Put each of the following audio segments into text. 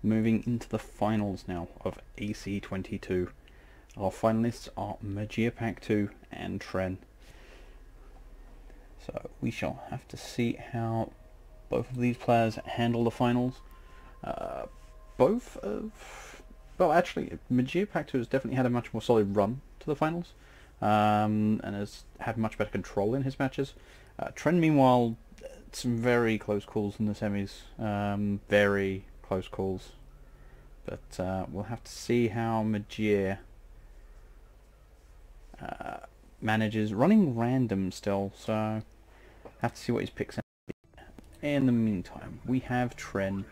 Moving into the finals now of AC22. Our finalists are Magia Pack 2 and Tren. So we shall have to see how both of these players handle the finals. Well, actually, Magia Pack 2 has definitely had a much more solid run to the finals, and has had much better control in his matches. Tren, meanwhile, some very close calls in the semis, very close calls. But we'll have to see how Magia manages running random still, so have to see what his picks are. In the meantime, we have Tren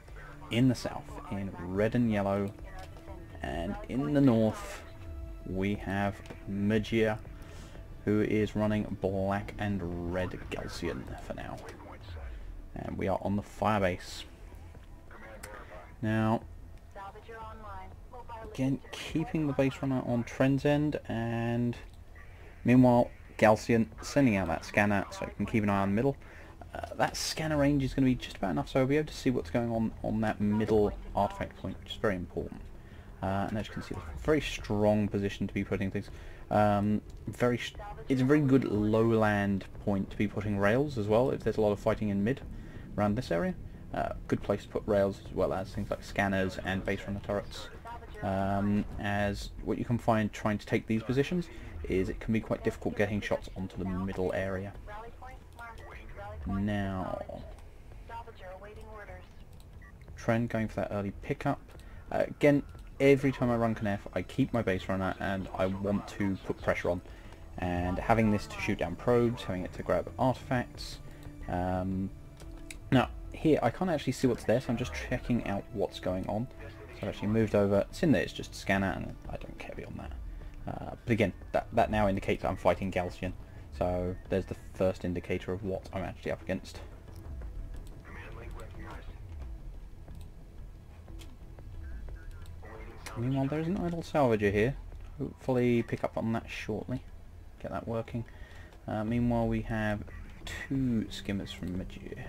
in the south in red and yellow, and in the north we have Magia, who is running black and red Galcian for now. And we are on the Firebase. Now, again, keeping the base runner on Tren's end, and meanwhile Galcian sending out that scanner so you can keep an eye on the middle. That scanner range is going to be just about enough so I'll be able to see what's going on that middle artifact point, which is very important. And as you can see, it's a very strong position to be putting things. It's a very good lowland point to be putting rails as well, if there's a lot of fighting in mid around this area. Good place to put rails, as well as things like scanners and base runner turrets. As what you can find trying to take these positions is it can be quite difficult getting shots onto the middle area. Now, Tren going for that early pickup. Again, every time I run Knef, I keep my base runner and I want to put pressure on. And having this to shoot down probes, having it to grab artifacts. Now, here I can't actually see what's there, so I'm just checking out what's going on. So I've actually moved over. It's in there, it's just a scanner, and I don't care beyond that. But again, that now indicates I'm fighting Galcian. So there's the first indicator of what I'm actually up against. Meanwhile, there is an idle salvager here. Hopefully pick up on that shortly. Get that working. Meanwhile, we have 2 skimmers from Magia.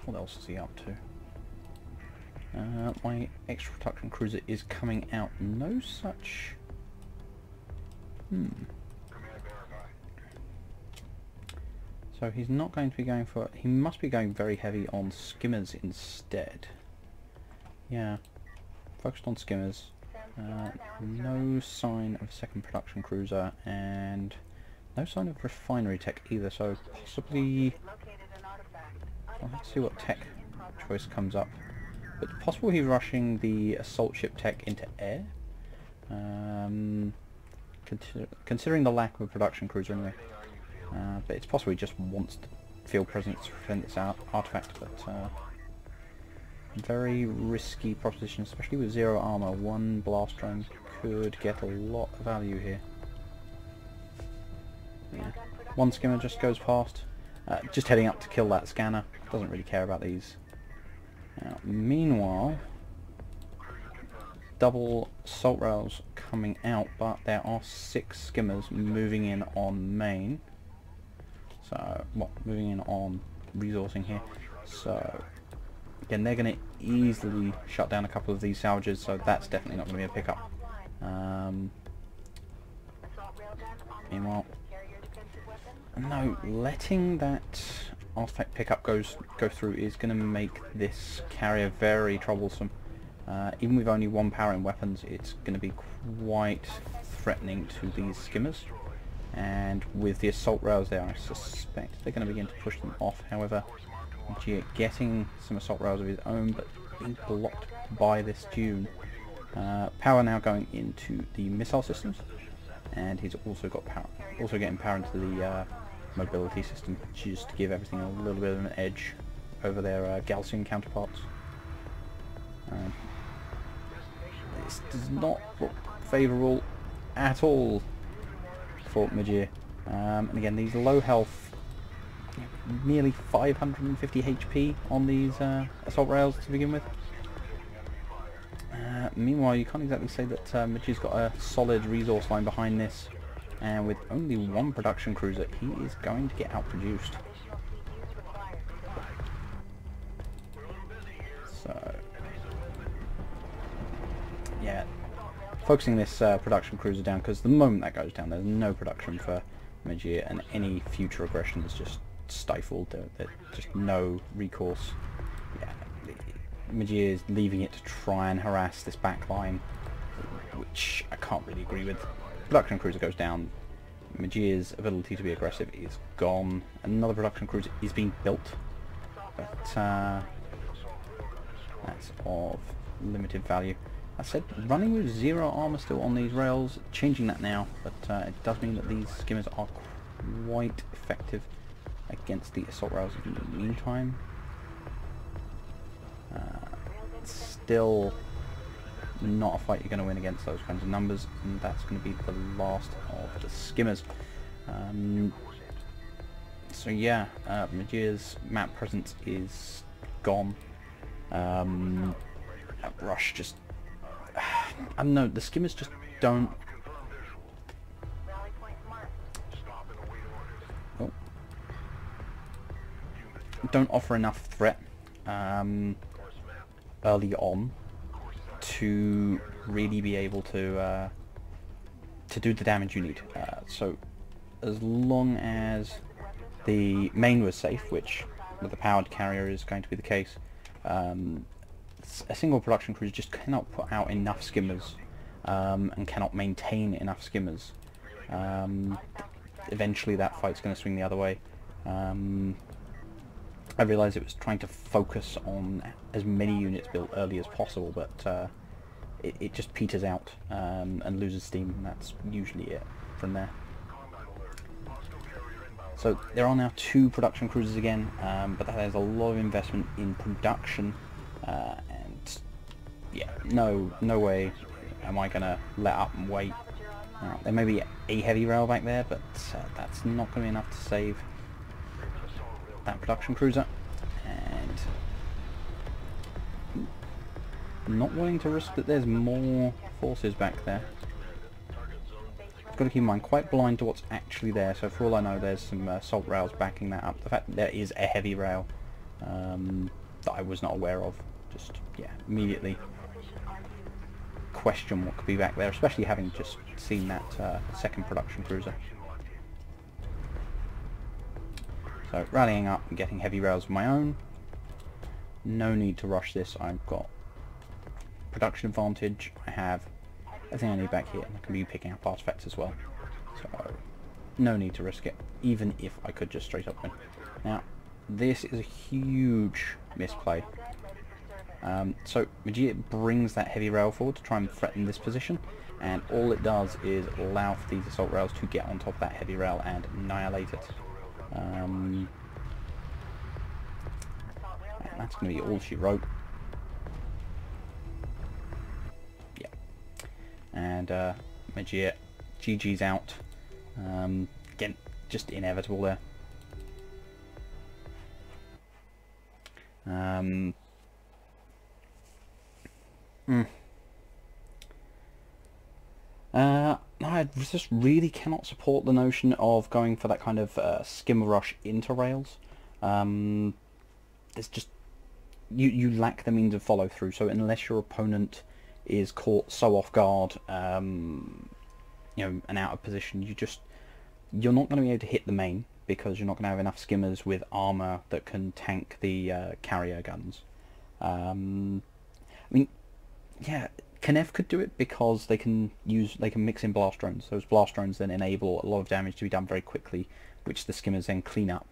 What else is he up to? My extra production cruiser is coming out. No such... So he's not going to be going for... He must be going very heavy on skimmers instead. Yeah. Focused on skimmers. No sign of a second production cruiser, and no sign of refinery tech either, so possibly... I'll have to see what tech choice comes up. But it's possible he's rushing the assault ship tech into air. Considering the lack of a production cruiser anyway. But it's possible he just wants the field presence to defend this artifact, but very risky proposition, especially with 0 armor. 1 blast drone could get a lot of value here. Yeah. 1 skimmer just goes past, just heading up to kill that scanner. Doesn't really care about these. Now, meanwhile, double assault rails coming out, but there are 6 skimmers moving in on main. So, well, moving in on resourcing here. So, again, they're going to easily shut down a couple of these salvages, so that's definitely not going to be a pickup. Meanwhile, no, letting that artifact pickup go through is going to make this carrier very troublesome. Even with only 1 power in weapons, it's going to be quite threatening to these skimmers. And with the assault rails there, I suspect they're going to begin to push them off. However, Magia getting some assault rails of his own, but being blocked by this dune. Power now going into the missile systems, and he's also got power, also getting power into the mobility system, just to give everything a little bit of an edge over their Galcian counterparts. This does not look favourable at all for Magia. And again, these low health, nearly 550 HP on these assault rails to begin with. Meanwhile, you can't exactly say that Magia's got a solid resource line behind this, and with only 1 production cruiser, he is going to get outproduced. So focusing this production cruiser down, because the moment that goes down, there's no production for Magir, and any future aggression is just stifled. There's just no recourse. Yeah, Magir is leaving it to try and harass this back line, which I can't really agree with. Production cruiser goes down. Magir's ability to be aggressive is gone. Another production cruiser is being built, but that's of limited value. I said running with 0 armor still on these rails, changing that now, but it does mean that these skimmers are quite effective against the assault rails in the meantime. Still not a fight you're going to win against those kinds of numbers, and that's going to be the last of the skimmers. So yeah, Magir's map presence is gone. Rush just... I don't know, the skimmers just don't... Oh. Don't offer enough threat early on to really be able to do the damage you need. So as long as the main was safe, which with the powered carrier is going to be the case, a single production cruiser just cannot put out enough skimmers and cannot maintain enough skimmers. Eventually that fight's going to swing the other way. I realised it was trying to focus on as many units built early as possible, but it just peters out and loses steam, and that's usually it from there. So there are now 2 production cruisers again, but that has a lot of investment in production, and yeah, no way am I gonna let up and wait. There may be a heavy rail back there, but that's not going to be enough to save that production cruiser, and not willing to risk that there's more forces back there. Got to keep in mind, quite blind to what's actually there, so for all I know there's some assault rails backing that up. The fact that there is a heavy rail that I was not aware of, just, yeah, immediately question what could be back there, especially having just seen that second production cruiser. So rallying up and getting heavy rails of my own. No need to rush this. I've got production advantage. I have everything I need back here, and I can be picking up artifacts as well. So no need to risk it, even if I could just straight up win. Now this is a huge misplay. So Magir brings that heavy rail forward to try and threaten this position, and all it does is allow for these assault rails to get on top of that heavy rail and annihilate it. And that's going to be all she wrote. Yeah. And Magir, GG's out. Again, just inevitable there. I just really cannot support the notion of going for that kind of skimmer rush into rails. It's just you lack the means of follow through. So unless your opponent is caught so off guard, you know, and out of position, you're not going to be able to hit the main, because you're not going to have enough skimmers with armor that can tank the carrier guns. I mean, yeah, Knev could do it because they can mix in blast drones. Those blast drones then enable a lot of damage to be done very quickly, which the skimmers then clean up.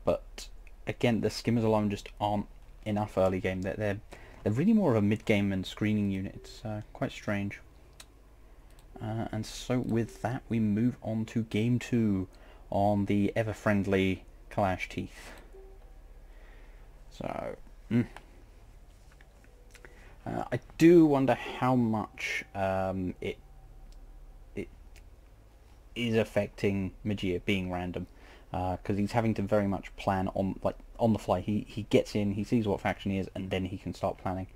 But again, the skimmers alone just aren't enough early game. They're really more of a mid game and screening unit. It's quite strange. And so with that, we move on to game 2 on the ever-friendly Kalash Teeth. So, I do wonder how much it is affecting Magir being random, because he's having to very much plan on the fly. He gets in, he sees what faction he is, and then he can start planning,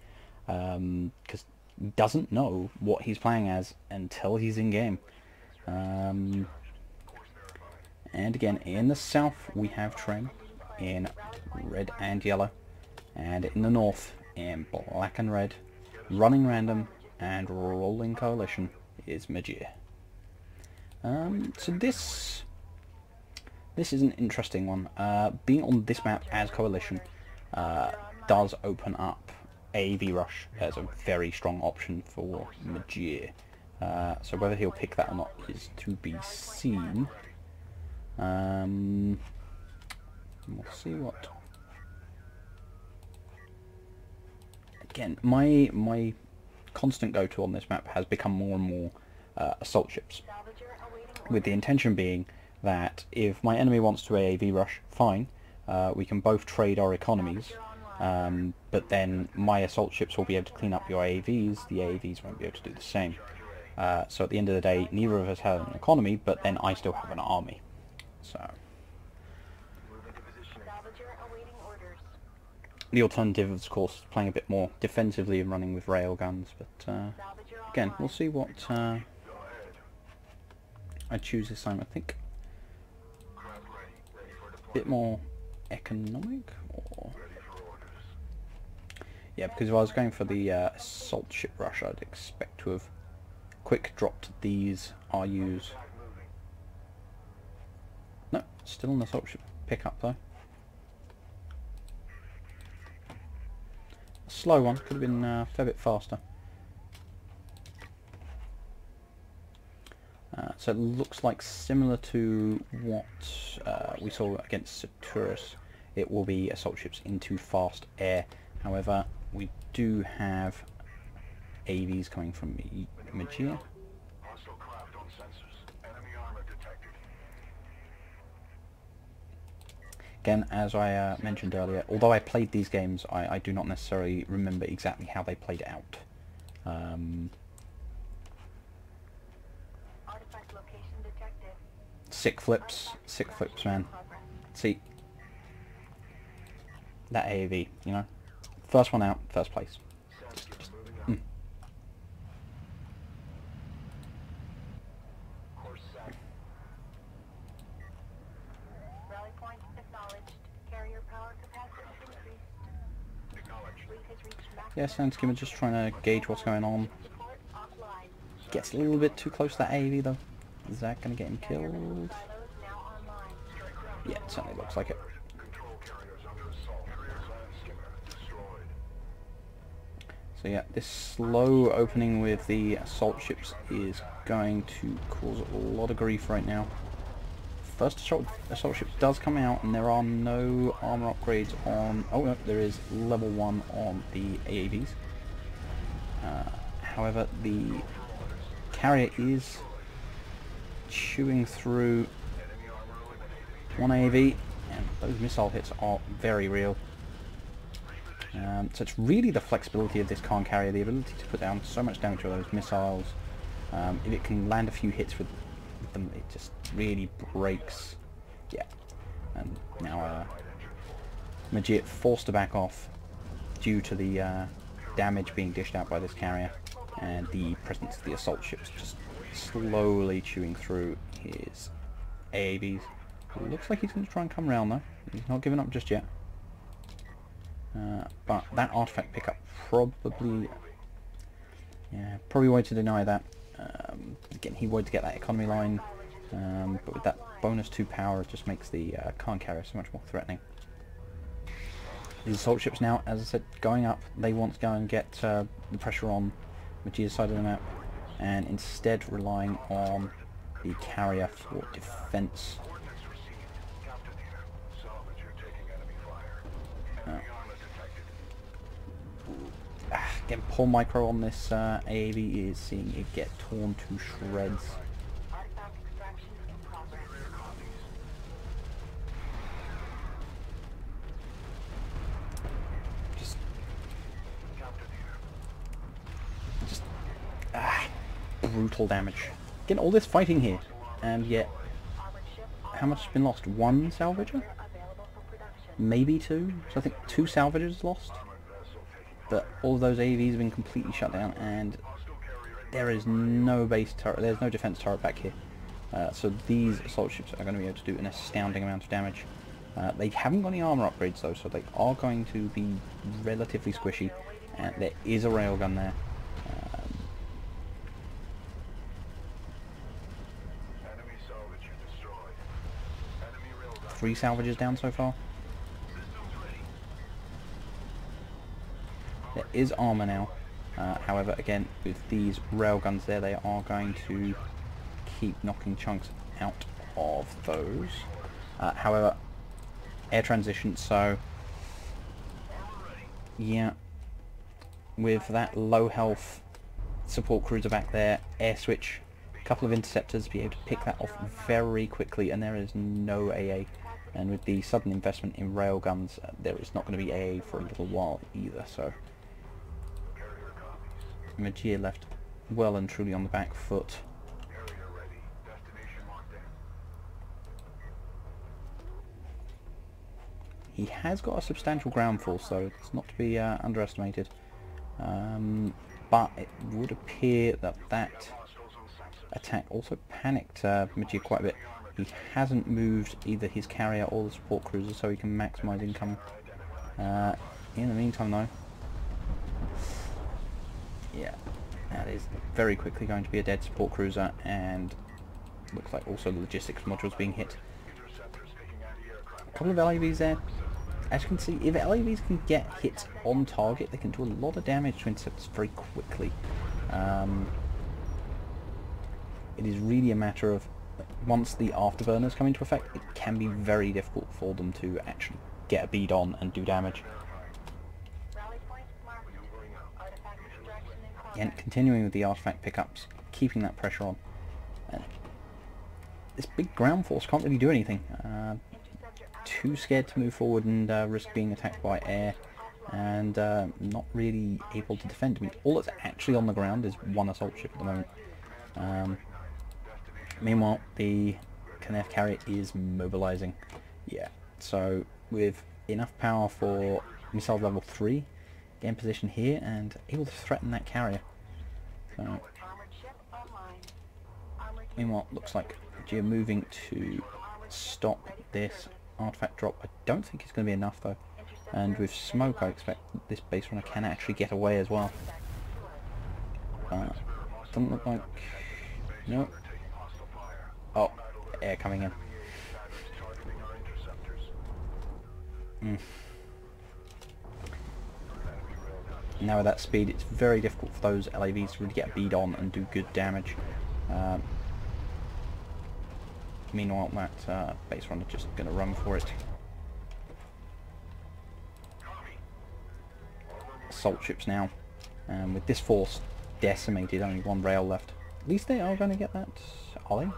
because he doesn't know what he's playing as until he's in game. And again, in the south we have Trem in red and yellow, and in the north in black and red running random and rolling coalition is Majir. So this is an interesting one. Being on this map as coalition does open up AAV Rush as a very strong option for Majir. So whether he'll pick that or not is to be seen. We'll see what. Again, my constant go-to on this map has become more and more assault ships, with the intention being that if my enemy wants to AAV rush, fine, we can both trade our economies, but then my assault ships will be able to clean up your AAVs, the AAVs won't be able to do the same. So at the end of the day, neither of us have an economy, but then I still have an army. So the alternative, of course, is playing a bit more defensively and running with railguns, but again, we'll see what I choose this time. I think a bit more economic, or yeah, because if I was going for the assault ship rush, I'd expect to have quick dropped these RUs. No, still an assault ship pickup though. Slow one, could have been a fair bit faster. So it looks like, similar to what we saw against Saturus, it will be assault ships into fast air. However, we do have AVs coming from Majir. Again, as I mentioned earlier, although I played these games, I do not necessarily remember exactly how they played out. Sick flips, man. See, that AAV, you know, first one out, first place. Yeah, Sandskimmer just trying to gauge what's going on. Gets a little bit too close to that AV though. Is that going to get him killed? Yeah, it certainly looks like it. So yeah, this slow opening with the assault ships is going to cause a lot of grief right now. First assault ship does come out, and there are no armor upgrades on... Oh no, there is level 1 on the AAVs. However, the carrier is chewing through one AAV, and those missile hits are very real. So it's really the flexibility of this Khan carrier, the ability to put down so much damage with those missiles. If it can land a few hits with them, it just really breaks. Yeah, and now Majir forced to back off due to the damage being dished out by this carrier, and the presence of the assault ships just slowly chewing through his AAVs. It looks like he's going to try and come around though. He's not giving up just yet. But that artifact pickup probably wanted to deny that. Again, he wanted to get that economy line, but with that bonus 2 power, it just makes the Khan carrier so much more threatening. These assault ships now, as I said, going up. They want to go and get the pressure on Majir's side of the map, and instead relying on the carrier for defense. Again, poor micro on this AAV is seeing it get torn to shreds. Just brutal damage. Again, all this fighting here, and yet, how much has been lost? 1 salvager? Maybe 2? So I think 2 salvagers lost. But all of those AVs have been completely shut down, and there is no base turret, there's no defense turret back here. So these assault ships are going to be able to do an astounding amount of damage. They haven't got any armor upgrades though, so they are going to be relatively squishy. And there is a railgun there. 3 salvages down so far. There is armour now. However, again, with these railguns there, they are going to keep knocking chunks out of those. However, air transition, so yeah, with that low health support cruiser back there, air switch, a couple of interceptors, be able to pick that off very quickly, and there is no AA. And with the sudden investment in railguns, there is not going to be AA for a little while either, so Majir left well and truly on the back foot. He has got a substantial ground force, though. It's not to be underestimated. But it would appear that that attack also panicked Majir quite a bit. He hasn't moved either his carrier or the support cruiser, so he can maximise income. In the meantime, though, yeah, that is very quickly going to be a dead support cruiser, and looks like also the logistics modules being hit. A couple of LAVs there. As you can see, if LAVs can get hits on target, they can do a lot of damage to interceptors very quickly. It is really a matter of, once the afterburners come into effect, it can be very difficult for them to actually get a bead on and do damage. And continuing with the artifact pickups, keeping that pressure on. This big ground force can't really do anything. Too scared to move forward and risk being attacked by air, and not really able to defend. I mean, all that's actually on the ground is one assault ship at the moment. Meanwhile, the Kenneth carrier is mobilizing. Yeah, so with enough power for missile level 3, get in position here and able to threaten that carrier. So, meanwhile, looks like you're moving to stop this artifact drop. I don't think it's going to be enough though, and with smoke I expect this base runner can actually get away as well. Doesn't look like... no. Oh, air coming in. Now with that speed, it's very difficult for those LAVs to really get a bead on and do good damage. Meanwhile, that base runner just going to run for it. Assault ships now, and with this force decimated, only one rail left. At least they are going to get that, are they?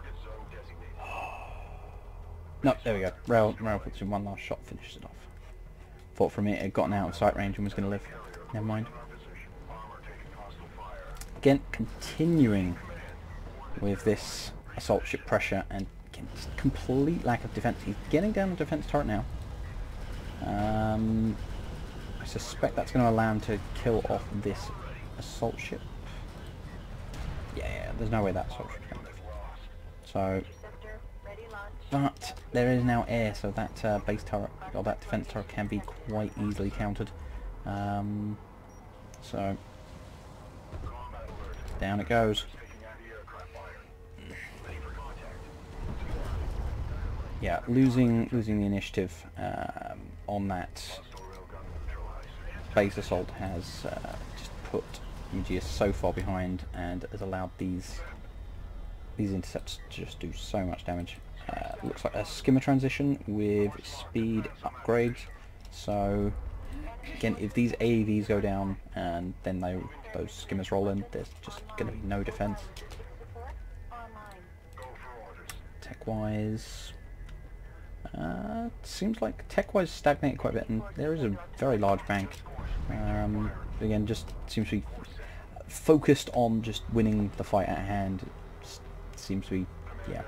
No, there we go. Rail puts in one last shot, finishes it off. Thought for a minute it had gotten out of sight range and was going to live. Never mind. Again, continuing with this assault ship pressure, and again, complete lack of defense. He's getting down the defense turret now. I suspect that's going to allow him to kill off this assault ship. Yeah, there's no way that assault ship's going to live. So, but there is now air, so that base turret, or that defense turret, can be quite easily countered. So, down it goes. Yeah, losing the initiative on that base assault has just put Aegis so far behind, and has allowed these intercepts to just do so much damage. Looks like a skimmer transition with speed upgrades. So again, if these AAVs go down and then those skimmers roll in, there's just going to be no defense. Tech-wise, seems like tech-wise stagnated quite a bit, and there is a very large bank. Again, just seems to be focused on just winning the fight at hand. Seems to be, yeah,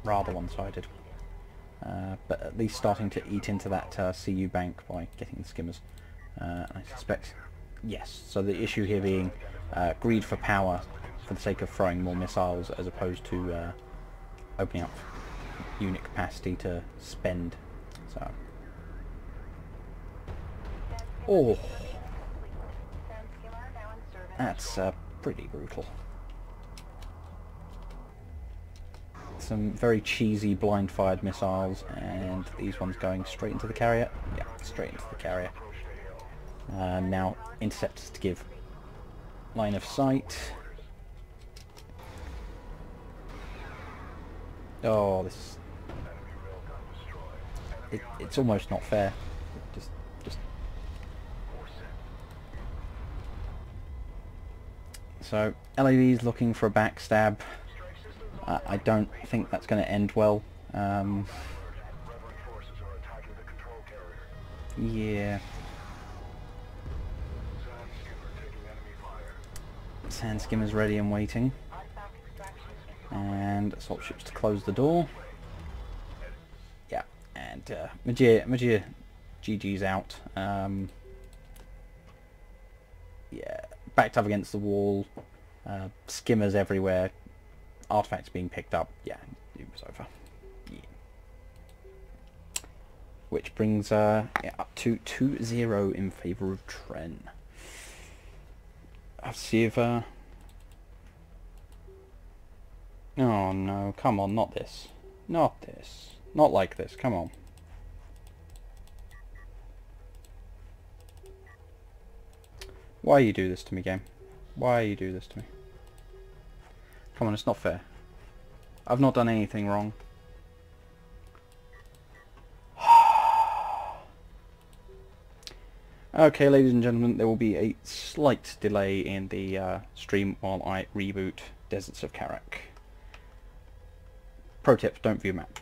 rather one-sided. But at least starting to eat into that CU bank by getting the skimmers. I suspect, yes, so the issue here being greed for power for the sake of throwing more missiles, as opposed to opening up unit capacity to spend. So, oh, That's pretty brutal. Some very cheesy blind-fired missiles, and these ones going straight into the carrier. Yeah, straight into the carrier. Now interceptors to give line of sight. Oh, this... It's almost not fair. Just... So, LAV's looking for a backstab. I don't think that's going to end well. Yeah. Sand skimmer's ready and waiting. And assault ships to close the door. Yeah, and Majir GG's out. Yeah, backed up against the wall. Skimmers everywhere. Artifacts being picked up. Yeah, it was over. Yeah. Which brings yeah, up to 2-0 in favour of Tren. I'll see if... Oh no, come on, not this. Not this. Not like this, come on. Why you do this to me, game? Why you do this to me? Come on, it's not fair. I've not done anything wrong. Okay, ladies and gentlemen, there will be a slight delay in the stream while I reboot Deserts of Kharak. Pro tip, don't view map.